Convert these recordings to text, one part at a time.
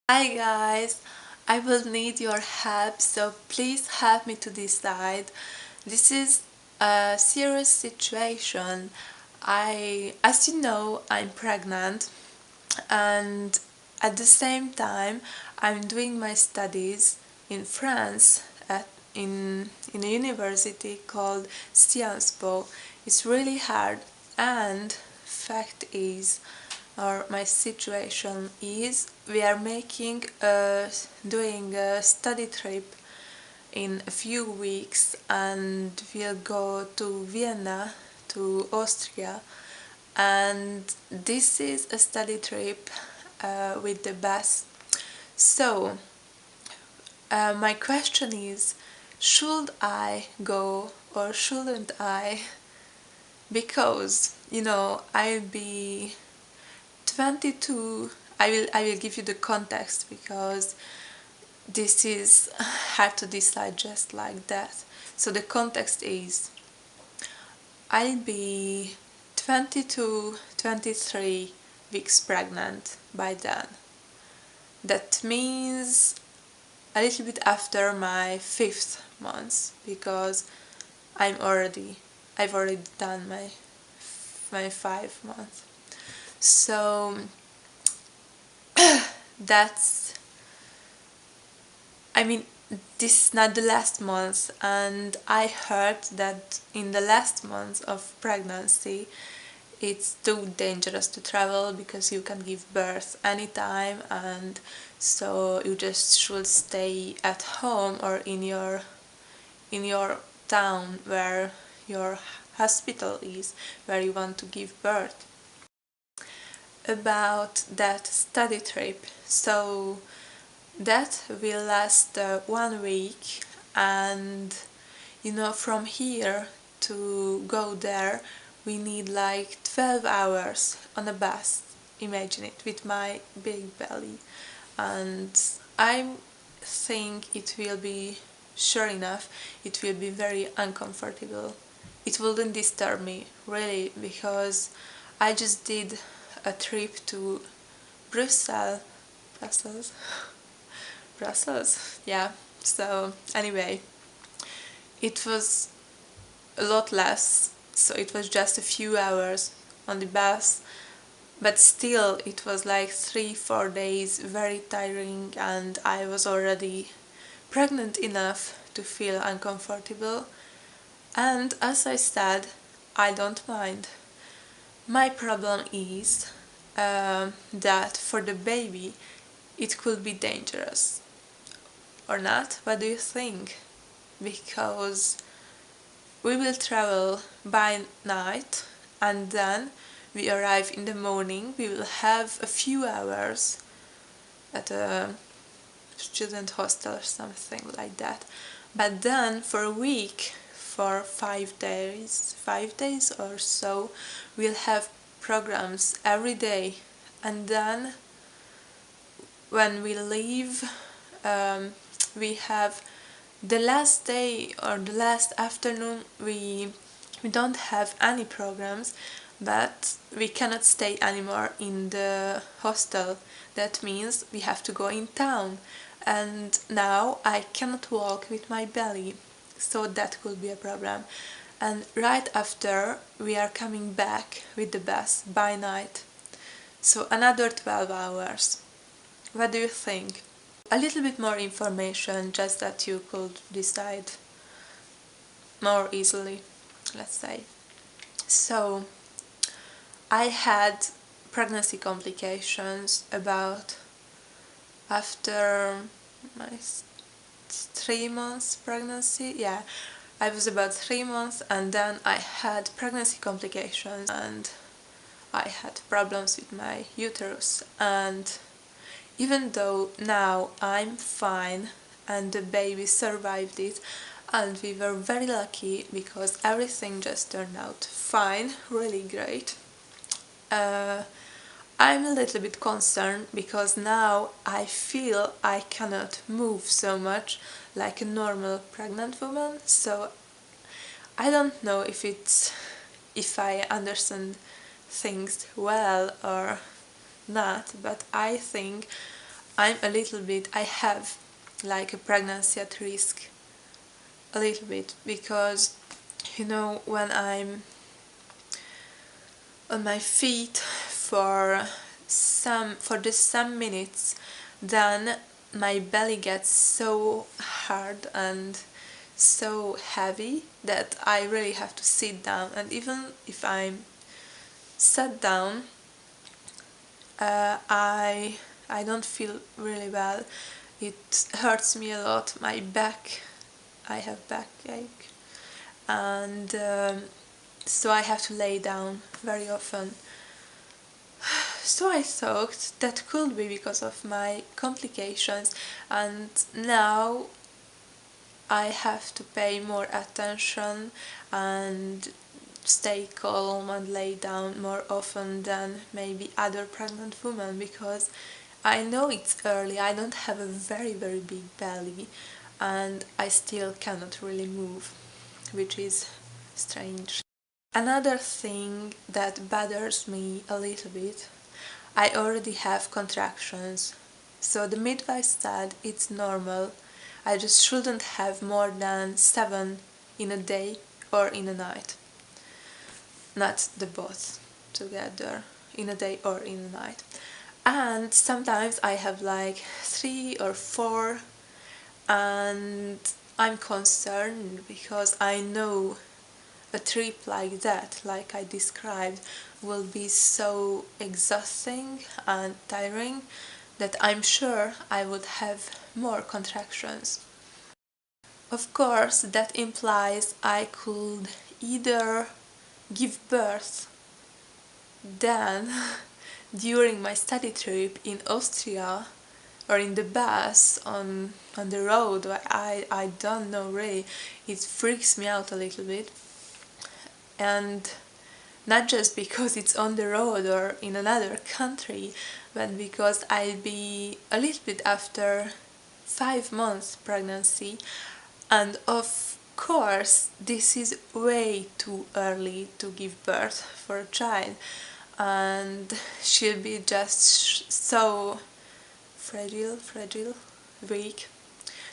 Hi guys, I will need your help, so please help me to decide. This is a serious situation. As you know, I'm pregnant, and at the same time, I'm doing my studies in France in a university called Sciences Po. It's really hard, and fact is, or my situation is, we are doing a study trip in a few weeks, and we'll go to Vienna, to Austria, and this is a study trip with the bus. So, my question is, should I go or shouldn't I? Because, I'll be 22. I will give you the context because this is hard to decide just like that. So the context is, I'll be 22, 23 weeks pregnant by then. That means a little bit after my 5th month, because I've already done my 5 months. So that's, I mean, this is not the last month, and I heard that in the last month of pregnancy it's too dangerous to travel because you can give birth anytime, and so you just should stay at home or in your town where your hospital is, where you want to give birth. About that study trip, so that will last 1 week, and from here to go there we need like 12 hours on a bus. Imagine it, with my big belly. And I think it will be, sure enough, it will be very uncomfortable. It wouldn't disturb me really, because I just did a trip to Brussels. Brussels? Brussels, yeah. So anyway, it was a lot less, so it was just a few hours on the bus, but still it was like 3-4 days, very tiring, and I was already pregnant enough to feel uncomfortable. And as I said, I don't mind. My problem is that for the baby it could be dangerous. Or not? What do you think? Because we will travel by night, and then we arrive in the morning. We will have a few hours at a student hostel or something like that. But then for a week, for 5 days or so, we'll have programs every day. And then when we leave, we have the last day or the last afternoon. We don't have any programs, but we cannot stay anymore in the hostel. That means we have to go in town, and now I cannot walk with my belly, so that could be a problem. And right after we are coming back with the bus by night, so another 12 hours. What do you think? A little bit more information, just that you could decide more easily, let's say. So, I had pregnancy complications about after my 3 months pregnancy. Yeah, I was about 3 months, and then I had pregnancy complications, and I had problems with my uterus. And even though now I'm fine and the baby survived it, and we were very lucky because everything just turned out fine, really great, uh, I'm a little bit concerned because now I feel I cannot move so much like a normal pregnant woman. So I don't know if I understand things well or not, but I think I have like a pregnancy at risk a little bit, because you know, when I'm on my feet for just some minutes, then my belly gets so hard and so heavy that I really have to sit down, and even if I'm sat down, I don't feel really well. It hurts me a lot. My back, I have backache, and so I have to lay down very often. So I thought that could be because of my complications, and now I have to pay more attention and stay calm and lay down more often than maybe other pregnant women, because I know it's early, I don't have a very big belly, and I still cannot really move, which is strange. Another thing that bothers me a little bit, I already have contractions, so the midwife said it's normal, I just shouldn't have more than 7 in a day or in a night. Not the both together, in a day or in a night. And sometimes I have like 3 or 4, and I'm concerned because I know a trip like that, like I described, will be so exhausting and tiring that I'm sure I would have more contractions. Of course, that implies I could either give birth then during my study trip in Austria, or in the bus on the road. I don't know really, it freaks me out a little bit, and not just because it's on the road or in another country, but because I'll be a little bit after 5 months pregnancy, and of course this is way too early to give birth for a child, and she'll be just so fragile, weak.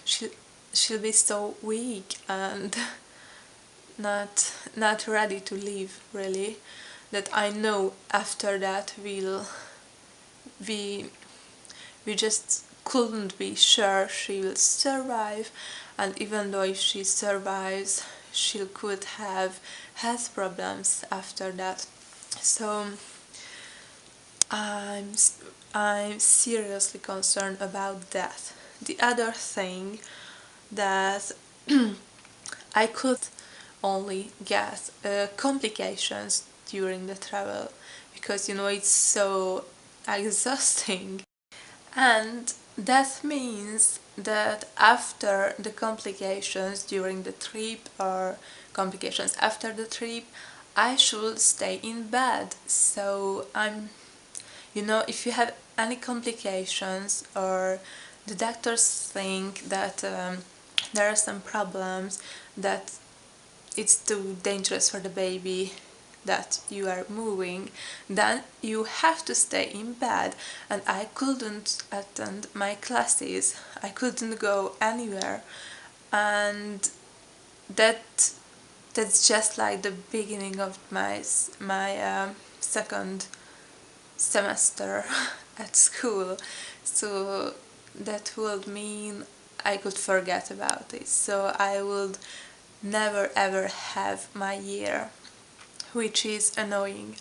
She'll be so weak and not ready to live really, that I know after that we we just couldn't be sure she will survive, and even though if she survives, she could have health problems after that. So I'm I'm seriously concerned about that. The other thing that I could only get complications during the travel, because you know it's so exhausting, and that means that after the complications during the trip or complications after the trip, I should stay in bed. So you know, if you have any complications or the doctors think that there are some problems, that it's too dangerous for the baby, that you are moving, then you have to stay in bed, and I couldn't attend my classes, I couldn't go anywhere, and that's just like the beginning of my second semester at school. So that would mean I could forget about it, so I would never ever have my year, which is annoying.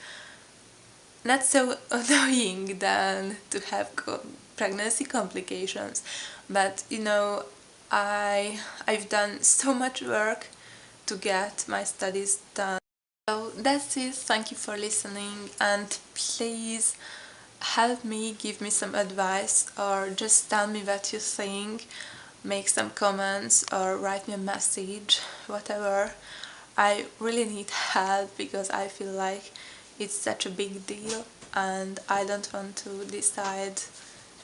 Not so annoying than to have pregnancy complications, but you know, I've done so much work to get my studies done. So that's it, thank you for listening, and please help me, give me some advice, or just tell me what you think, make some comments or write me a message, whatever. I really need help because I feel like it's such a big deal and I don't want to decide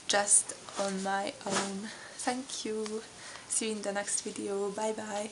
just on my own. Thank you. See you in the next video. Bye bye.